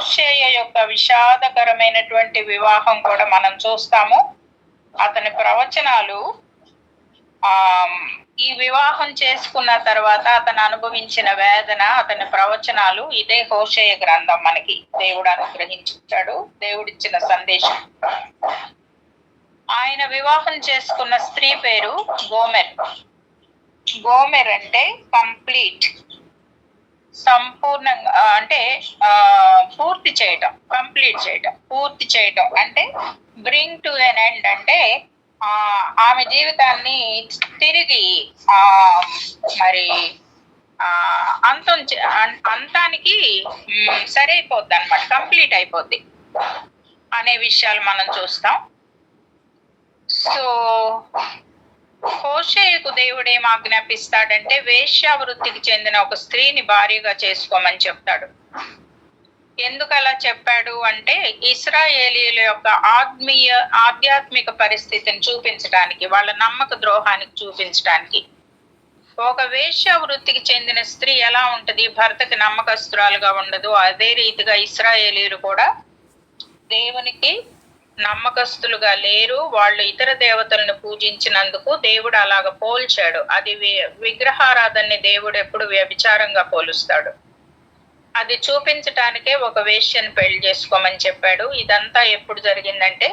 హోషేయ యొక్క విషాదకరమైనటువంటి వివాహం కూడా మనం చూస్తాము. అతని ప్రవచనాలు ఈ వివాహం చేసుకున్న తర్వాత అతను అనుభవించిన వేదన, అతని ప్రవచనాలు, ఇదే హోషేయ గ్రంథం మనకి దేవుడు అనుగ్రహించాడు, దేవుడిచ్చిన సందేశం. ఆయన వివాహం చేసుకున్న స్త్రీ పేరు గోమెర్. గోమెర్ అంటే కంప్లీట్, సంపూర్ణంగా, అంటే పూర్తి చేయటం, కంప్లీట్ చేయటం, పూర్తి చేయటం అంటే బ్రింగ్ టు ఎన్ ఎండ్, అంటే ఆమె జీవితాన్ని తిరిగి మరి అంతానికి సరైపోద్ది అనమాట, కంప్లీట్ అయిపోద్ది అనే విషయాలు మనం చూస్తాం. సో హోషేయకు దేవుడు ఏం ఆజ్ఞాపిస్తాడంటే వేశ్యావృత్తికి చెందిన ఒక స్త్రీని భార్యగా చేసుకోమని చెప్తాడు. ఎందుకు అలా చెప్పాడు అంటే ఇశ్రాయేలీయుల యొక్క ఆధ్యాత్మిక పరిస్థితిని చూపించడానికి, వాళ్ళ నమ్మక ద్రోహానికి చూపించడానికి. ఒక వేశ్యావృత్తికి చెందిన స్త్రీ ఎలా ఉంటది, భర్తకి నమ్మకస్తురాలుగా ఉండదు. అదే రీతిగా ఇశ్రాయేలీయులు కూడా దేవునికి నమ్మకస్తులుగా లేరు. వాళ్ళు ఇతర దేవతలను పూజించినందుకు దేవుడు అలాగ పోల్చాడు. అది విగ్రహారాధనని దేవుడు ఎప్పుడు వ్యభిచారంగా పోలుస్తాడు. అది చూపించటానికే ఒక వేశ్యను పెళ్లి చేసుకోమని చెప్పాడు. ఇదంతా ఎప్పుడు జరిగిందంటే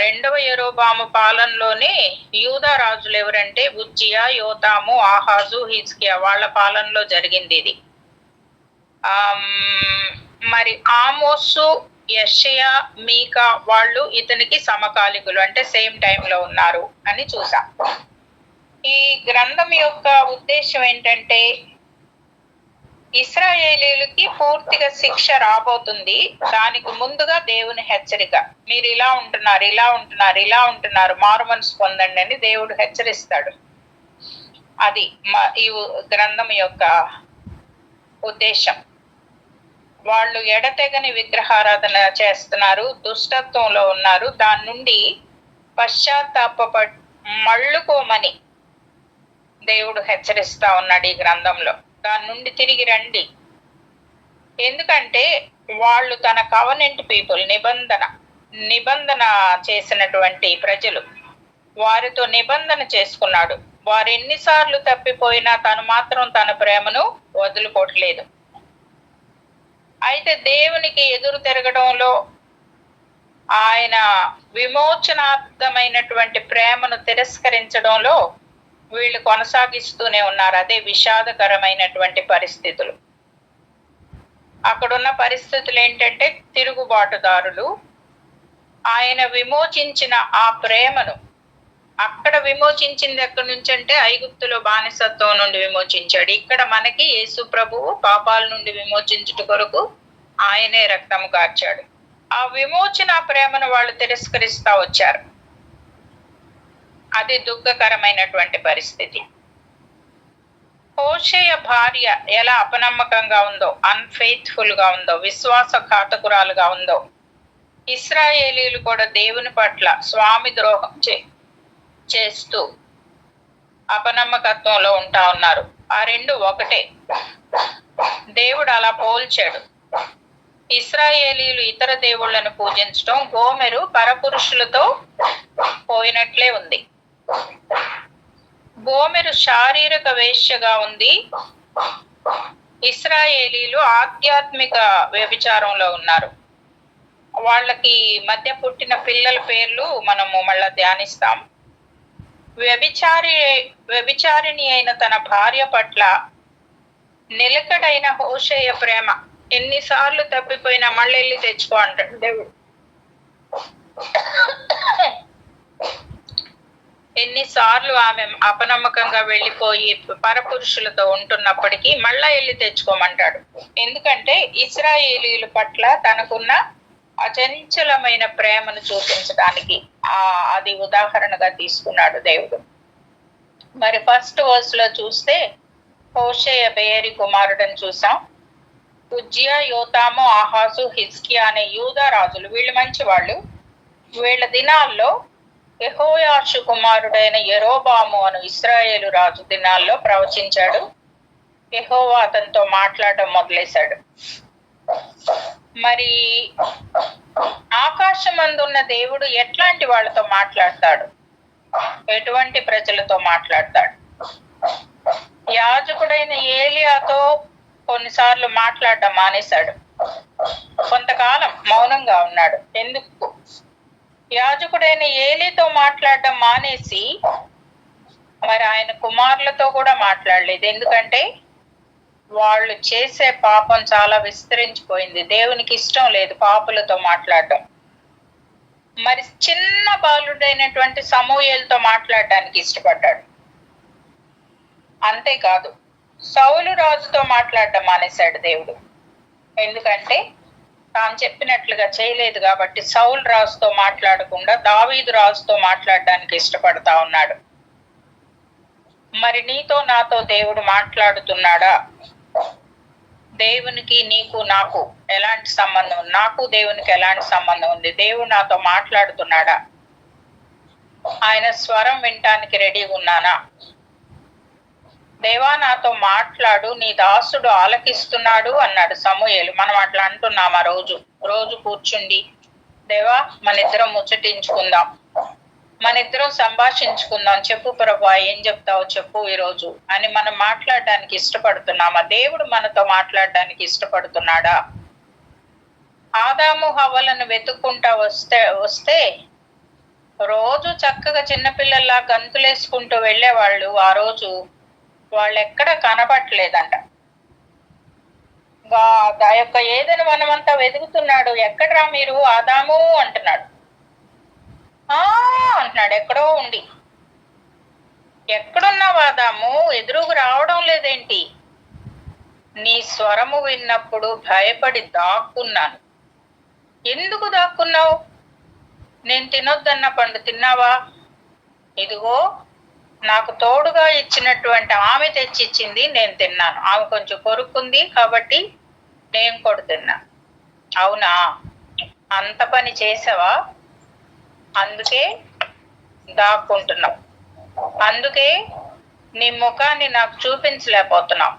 2వ యెరోబాము పాలనలోనే యూదా రాజులు ఎవరంటే ఉజ్జియా, యోతాము, ఆహాజు, హిజ్కియా వాళ్ళ పాలనలో జరిగింది ఇది. మరి ఆమోసు, యెషయా, మీకా వాళ్ళు ఇతనికి సమకాలికులు, అంటే సేమ్ టైంలో ఉన్నారు అని చూసాం. ఈ గ్రంథం యొక్క ఉద్దేశం ఏంటంటే ఇశ్రాయేలీయులకి పూర్తిగా శిక్ష రాబోతుంది. దానికి ముందుగా దేవుని హెచ్చరిక, మీరు ఇలా ఉంటున్నారు, ఇలా ఉంటున్నారు, ఇలా ఉంటున్నారు, మారు మనసు పొందండి అని దేవుడు హెచ్చరిస్తాడు. అది ఈ గ్రంథం యొక్క ఉద్దేశం. వాళ్ళు ఎడతెగని విగ్రహారాధన చేస్తున్నారు, దుష్టత్వంలో ఉన్నారు. దాని నుండి మళ్ళుకోమని దేవుడు హెచ్చరిస్తా ఉన్నాడు ఈ గ్రంథంలో. దాని నుండి తిరిగి రండి. ఎందుకంటే వాళ్ళు తన కవనెంట్ పీపుల్, నిబంధన చేసినటువంటి ప్రజలు, వారితో నిబంధన చేసుకున్నాడు. వారు ఎన్నిసార్లు తప్పిపోయినా తను మాత్రం తన ప్రేమను వదులుకోవట్లేదు. అయితే దేవునికి ఎదురు తిరగడంలో, ఆయన విమోచనార్థమైనటువంటి ప్రేమను తిరస్కరించడంలో వీళ్ళు కొనసాగిస్తూనే ఉన్నారు. అదే విషాదకరమైనటువంటి పరిస్థితులు. అక్కడున్న పరిస్థితులు ఏంటంటే తిరుగుబాటుదారులు. ఆయన విమోచించిన ఆ ప్రేమను, అక్కడ విమోచించింది ఎక్కడి నుంచి అంటే ఐగుప్తులో బానిసత్వం నుండి విమోచించాడు. ఇక్కడ మనకి యేసు ప్రభువు పాపాల నుండి విమోచించుట కొరకు ఆయనే రక్తం కార్చాడు. ఆ విమోచన ప్రేమను వాళ్ళు తిరస్కరిస్తా వచ్చారు. అది దుఃఖకరమైనటువంటి పరిస్థితి. హోషేయ భార్య ఎలా అపనమ్మకంగా ఉందో, అన్ఫెయిత్ఫుల్ గా ఉందో, విశ్వాసఘాతకురాలుగా ఉందో, ఇశ్రాయేలీయులు కూడా దేవుని పట్ల స్వామి ద్రోహం చేస్తూ అపనమ్మకత్వంలో ఉంటా ఉన్నారు. ఆ రెండు ఒకటే. దేవుడు అలా పోల్చాడు. ఇశ్రాయేలీయులు ఇతర దేవుళ్లను పూజించడం గోమెరు పరపురుషులతో పోయినట్లే ఉంది. గోమెరు శారీరక వేశ్యగా ఉంది. ఇశ్రాయేలీలు ఆధ్యాత్మిక వ్యభిచారంలో ఉన్నారు. వాళ్ళకి మధ్య పుట్టిన పిల్లల పేర్లు మనము మళ్ళా ధ్యానిస్తాం. వ్యభిచారిణి అయిన తన భార్య పట్ల నిలకడైన హోషేయ ప్రేమ, ఎన్నిసార్లు తప్పిపోయినా మళ్ళీ వెళ్ళి తెచ్చుకో అంటాడు దేవుడు. ఎన్నిసార్లు ఆమె అపనమ్మకంగా వెళ్ళిపోయి పరపురుషులతో ఉంటున్నప్పటికీ మళ్ళా వెళ్ళి తెచ్చుకోమంటాడు. ఎందుకంటే ఇశ్రాయేలీయుల పట్ల తనకున్న అచంచలమైన ప్రేమను చూపించడానికి అది ఉదాహరణగా తీసుకున్నాడు దేవుడు. మరి ఫస్ట్ వర్స్ లో చూస్తే హోషేయ బేయరి కుమారుడని చూసాం. ఉజ్జియా, యోతాము, ఆహాజు, హిజ్కియా అనే యూదా రాజులు, వీళ్ళు మంచి వాళ్ళు. వీళ్ళ దినాల్లో యెహోయాషు కుమారుడైన యెరోబాము అను ఇశ్రాయేలు రాజు దినాల్లో ప్రవచించాడు. యెహోవా అతనితో మాట్లాడడం మొదలేశాడు. మరి ఆకాశమందున్న దేవుడు ఎట్లాంటి వాళ్ళతో మాట్లాడతాడు? ఎటువంటి ప్రజలతో మాట్లాడతాడు? యాజకుడైన ఏలియాతో కొన్నిసార్లు మాట్లాడడం మానేశాడు. కొంతకాలం మౌనంగా ఉన్నాడు. ఎందుకు? యాజకుడైన ఏలీతో మాట్లాడడం మానేసి మరి ఆయన కుమారులతో కూడా మాట్లాడలేదు. ఎందుకంటే వాళ్ళు చేసే పాపం చాలా విస్తరించిపోయింది. దేవునికి ఇష్టం లేదు పాపులతో మాట్లాడడం. మరి చిన్న బాలుడైనటువంటి సమూయేలుతో మాట్లాడడానికి ఇష్టపడ్డాడు. అంతేకాదు సౌలు రాజుతో మాట్లాడడం మానేశాడు దేవుడు. ఎందుకంటే తాను చెప్పినట్లుగా చేయలేదు కాబట్టి సౌలు రాజుతో మాట్లాడకుండా దావీదు రాజుతో మాట్లాడడానికి ఇష్టపడతా ఉన్నాడు. మరి నీతో నాతో దేవుడు మాట్లాడుతున్నాడా? దేవునికి నీకు నాకు ఎలాంటి సంబంధం ఉంది? నాకు దేవునికి ఎలాంటి సంబంధం ఉంది? దేవుడు నాతో మాట్లాడుతున్నాడా? ఆయన స్వరం వినటానికి రెడీగా ఉన్నానా? దేవా నాతో మాట్లాడు, నీ దాసుడు ఆలకిస్తున్నాడు అన్నాడు సమూయేలు. మనం అట్లా అంటున్నాం. ఆ రోజు కూర్చుండి దేవా మన ఇద్దరం ముచ్చటించుకుందాం, మన ఇద్దరం సంభాషించుకుందాం, చెప్పు ప్రభువా ఏం చెప్తావు చెప్పు ఈరోజు అని మనం మాట్లాడడానికి ఇష్టపడుతున్నామా? దేవుడు మనతో మాట్లాడడానికి ఇష్టపడుతున్నాడా? ఆదాము హవ్వలను వెతుక్కుంటా వస్తే రోజు చక్కగా చిన్నపిల్లల్లా గంతులేసుకుంటూ వెళ్ళేవాళ్ళు. ఆ రోజు వాళ్ళు ఎక్కడ కనపట్లేదంట. ఆ యొక్క ఏదైనా మనమంతా వెతుకుతున్నాడు. ఎక్కడ్రా మీరు ఆదాము అంటున్నాడు. అంటున్నాడు ఎక్కడో ఉండి. ఎక్కడున్నావు ఆదాము? ఎదురుకు రావడం లేదేంటి? నీ స్వరము విన్నప్పుడు భయపడి దాక్కున్నాను. ఎందుకు దాక్కున్నావు? నేను తినొద్దన్న పండు తిన్నావా? ఇదిగో నాకు తోడుగా ఇచ్చినటువంటి ఆమె తెచ్చిచ్చింది, నేను తిన్నాను. ఆమె కొంచెం కొరుక్కుంది కాబట్టి నేను కూడా తిన్నా. అవునా? అంత పని చేసావా? అందుకే దాక్కుంటున్నావు. అందుకే నీ ముఖాన్ని నాకు చూపించలేకపోతున్నావు.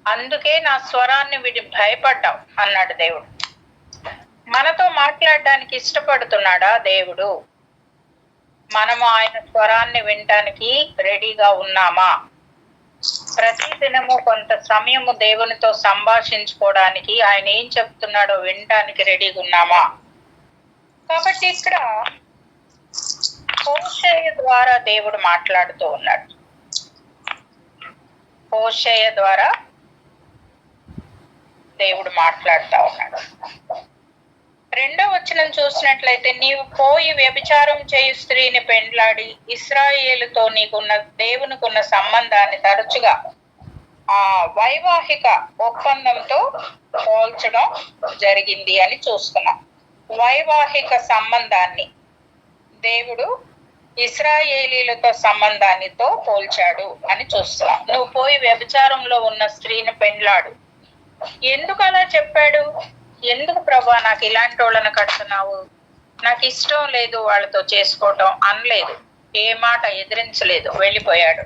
అందుకే నా స్వరాన్ని విడి భయపడ్డావు అన్నాడు దేవుడు. మనతో మాట్లాడడానికి ఇష్టపడుతున్నాడా దేవుడు? మనము ఆయన స్వరాన్ని వినటానికి రెడీగా ఉన్నామా? ప్రతిదినము కొంత సమయము దేవునితో సంభాషించుకోవడానికి ఆయన ఏం చెప్తున్నాడో వినటానికి రెడీగా ఉన్నామా? కాబట్టి ఇక్కడ హోషేయ ద్వారా దేవుడు మాట్లాడుతూ ఉన్నాడు. హోషేయ ద్వారా దేవుడు మాట్లాడుతూ ఉన్నాడు. 2వ వచనం చూసినట్లయితే, నీవు పోయి వ్యభిచారం చేయు స్త్రీని పెండ్లాడి ఇశ్రాయేలుతో దేవునికున్న సంబంధాన్ని తరచుగా వైవాహిక ఒప్పందంతో పోల్చడం జరిగింది అని చూస్తున్నాం. వైవాహిక సంబంధాన్ని దేవుడు ఇశ్రాయేలీలతో సంబంధానితో పోల్చాడు అని చూస్తున్నాం. నువ్వు పోయి వ్యభిచారంలో ఉన్న స్త్రీని పెండ్లాడు. ఎందుకు అలా చెప్పాడు? ఎందుకు ప్రభా నాకు ఇలాంటి వాళ్ళని కడుతున్నావు? నాకు ఇష్టం లేదు వాళ్ళతో చేసుకోవటం అనలేదు. ఏ మాట ఎదిరించలేదు, వెళ్ళిపోయాడు.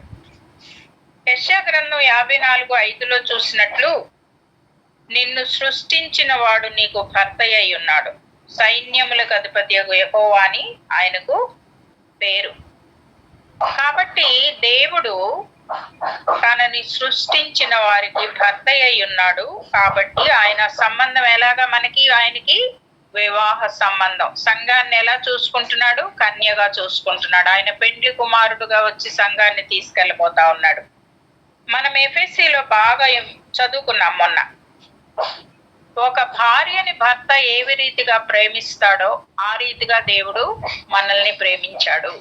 యెషయా గ్రంథం 54:5లో చూసినట్లు, నిన్ను సృష్టించిన వాడు నీకు భర్త అయి ఉన్నాడు, సైన్యములకు అధిపతి యెహోవా అని ఆయనకు పేరు. కాబట్టి దేవుడు తనని సృష్టించిన వారికి భర్త అయి ఉన్నాడు. కాబట్టి ఆయన సంబంధం ఎలాగా మనకి ఆయనకి వివాహ సంబంధం. సంఘాన్ని ఎలా చూసుకుంటున్నాడు? కన్యగా చూసుకుంటున్నాడు. ఆయన పెండ్లి కుమారుడుగా వచ్చి సంఘాన్ని తీసుకెళ్ళిపోతా ఉన్నాడు. మనం ఎఫెసీలో బాగా చదువుకున్నాం మొన్న. ఒక భార్యని భర్త ఏ రీతిగా ప్రేమిస్తాడో ఆ రీతిగా దేవుడు మనల్ని ప్రేమించాడు.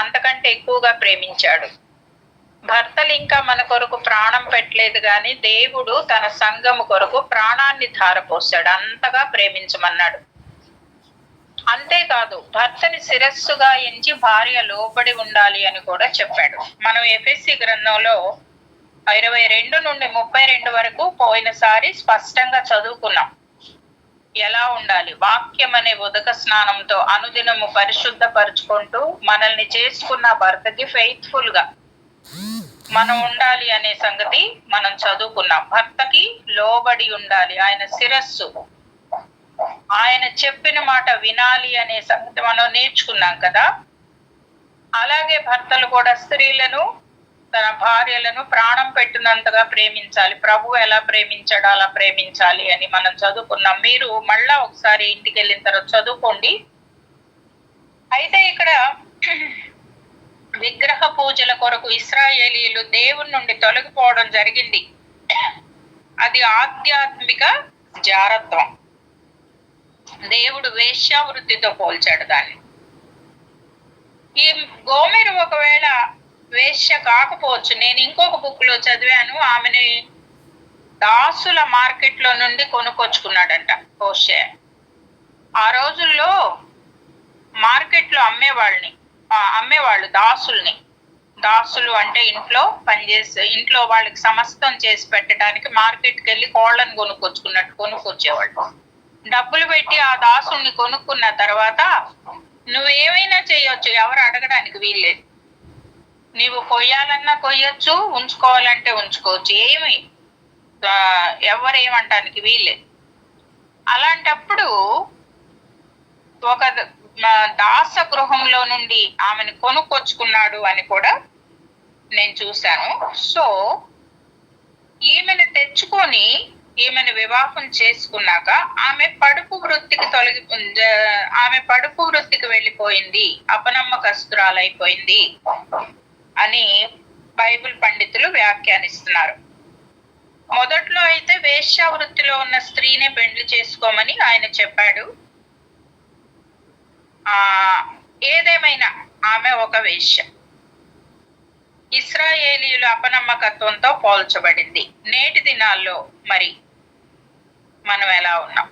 అంతకంటే ఎక్కువగా ప్రేమించాడు. భర్తలు ఇంకా మన కొరకు ప్రాణం పెట్టలేదు కానీ దేవుడు తన సంఘము కొరకు ప్రాణాన్ని ధారపోసాడు. అంతగా ప్రేమించమన్నాడు. అంతేకాదు భర్తని శిరస్సుగా ఎంచి భార్య లోబడి ఉండాలి అని కూడా చెప్పాడు. మనం ఎఫెసీ గ్రంథంలో 22 నుండి 32 వరకు పోయినసారి స్పష్టంగా చదువుకున్నాం. ఎలా ఉండాలి? వాక్యం అనే ఉదక స్నానంతో అనుదినము పరిశుద్ధపరుచుకుంటూ మనల్ని చేసుకున్న భర్తకి ఫెయిత్ఫుల్ గా మనం ఉండాలి అనే సంగతి మనం చదువుకున్నాం. భర్తకి లోబడి ఉండాలి, ఆయన శిరస్సు. ఆయన చెప్పిన మాట వినాలి అనే సంగతి మనం నేర్చుకున్నాం కదా. అలాగే భర్తలు కూడా స్త్రీలను, తన భార్యలను ప్రాణం పెట్టినంతగా ప్రేమించాలి. ప్రభు ఎలా ప్రేమించాడో అలా ప్రేమించాలి అని మనం చదువుకున్నాం. మీరు మళ్ళా ఒకసారి ఇంటికి వెళ్ళిన తర్వాత చదువుకోండి. అయితే ఇక్కడ విగ్రహ పూజల కొరకు ఇశ్రాయేలీయులు దేవుని నుండి తొలగిపోవడం జరిగింది. అది ఆధ్యాత్మిక జారత్వం. దేవుడు వేశ్యావృత్తితో పోల్చాడు దాన్ని. ఈ గోమెరు ఒకవేళ వేశ్య కాకపోవచ్చు. నేను ఇంకొక బుక్ లో చదివాను, ఆమెని దాసుల మార్కెట్ లో నుండి కొనుక్కొచ్చుకున్నాడంట హోషే. ఆ రోజుల్లో మార్కెట్ లో అమ్మేవాళ్ళు దాసుల్ని. దాసులు అంటే ఇంట్లో పనిచేసే, ఇంట్లో వాళ్ళకి సమస్తం చేసి పెట్టడానికి మార్కెట్కి వెళ్ళి కోళ్ళని కొనుక్కొచ్చేవాళ్ళు. డబ్బులు పెట్టి ఆ దాసుల్ని కొనుక్కున్న తర్వాత నువ్వేమైనా చేయొచ్చు, ఎవరు అడగడానికి వీల్లేదు. నీవు కొయ్యాలన్నా కొయ్యొచ్చు, ఉంచుకోవాలంటే ఉంచుకోవచ్చు, ఏమి ఎవరేమంటానికి వీల్లేదు. అలాంటప్పుడు ఒక దాస గృహంలో నుండి ఆమెను కొనుక్కొచ్చుకున్నాడు అని కూడా నేను చూశాను. సో ఈమెను తెచ్చుకొని ఈమెను వివాహం చేసుకున్నాక ఆమె పడుపు వృత్తికి వెళ్ళిపోయింది, అపనమ్మకస్తురాలైపోయింది అని బైబిల్ పండితులు వ్యాఖ్యానిస్తున్నారు. మొదట్లో అయితే వేశ్యా వృత్తిలో ఉన్న స్త్రీనే పెండ్లి చేసుకోమని ఆయన చెప్పాడు. ఏదేమైనా ఆమె ఒక వేశ్య. ఇశ్రాయేలీయుల అపనమ్మకత్వంతో పోల్చబడింది. నేటి దినాల్లో మరి మనం ఎలా ఉన్నాం?